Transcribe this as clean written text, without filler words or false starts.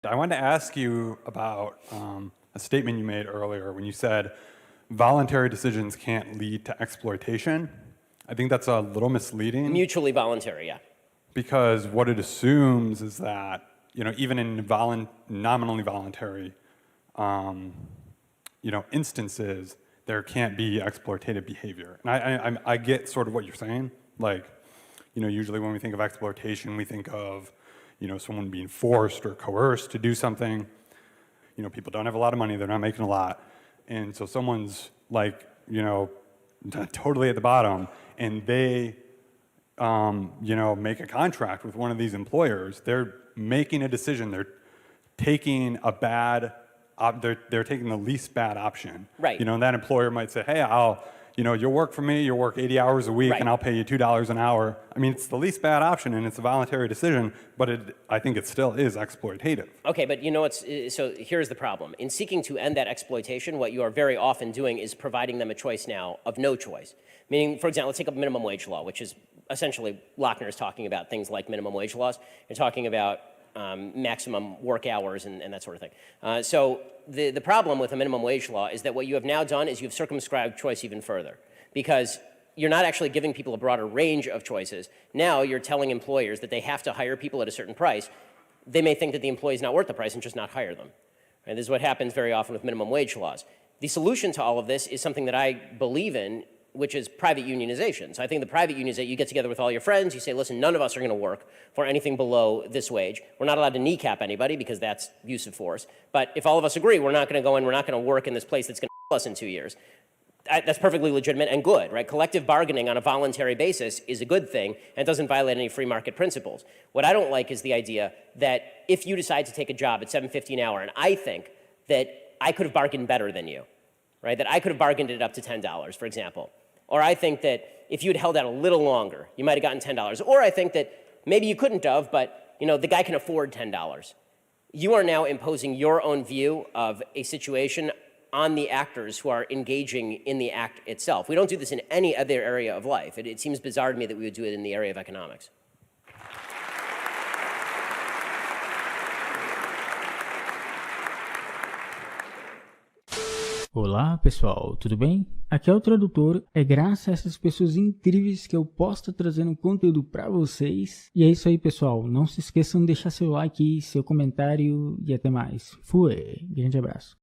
I wanted to ask you about a statement you made earlier when you said voluntary decisions can't lead to exploitation. I think that's a little misleading. Mutually voluntary, yeah. Because what it assumes is that, even in nominally voluntary, instances, there can't be exploitative behavior. And I get sort of what you're saying. Like, usually when we think of exploitation, we think of, someone being forced or coerced to do something. People don't have a lot of money, they're not making a lot. And so someone's like, totally at the bottom, and they, make a contract with one of these employers. They're making a decision. They're taking a bad, they're taking the least bad option. Right. And that employer might say, hey, you'll work for me, you'll work 80 hours a week, right, and I'll pay you $2 an hour. I mean, it's the least bad option, and it's a voluntary decision, but I think it still is exploitative. Okay, but so here's the problem. In seeking to end that exploitation, what you are very often doing is providing them a choice now of no choice. Meaning, for example, let's take up minimum wage law, which is essentially, Lochner is talking about things like minimum wage laws. You're talking about maximum work hours and that sort of thing. So the problem with a minimum wage law is that what you have now done is you've circumscribed choice even further, because you're not actually giving people a broader range of choices. Now you're telling employers that they have to hire people at a certain price. They may think that the employee is not worth the price and just not hire them. And this is what happens very often with minimum wage laws. The solution to all of this is something that I believe in, which is private unionization. So I think the private union is that you get together with all your friends, you say, listen, none of us are going to work for anything below this wage. We're not allowed to kneecap anybody because that's use of force. But if all of us agree, we're not going to go in, we're not going to work in this place that's going to kill us in 2 years. That's perfectly legitimate and good, right? Collective bargaining on a voluntary basis is a good thing and doesn't violate any free market principles. What I don't like is the idea that if you decide to take a job at $7.50 an hour, and I think that I could have bargained better than you, right? That I could have bargained it up to $10, for example. Or I think that if you had held out a little longer, you might have gotten $10. Or I think that maybe you couldn't have, but the guy can afford $10. You are now imposing your own view of a situation on the actors who are engaging in the act itself. We don't do this in any other area of life. It seems bizarre to me that we would do it in the area of economics. Olá pessoal, tudo bem? Aqui é o Tradutor, é graças a essas pessoas incríveis que eu posso estar trazendo conteúdo para vocês. E é isso aí pessoal, não se esqueçam de deixar seu like, seu comentário e até mais. Fui, grande abraço.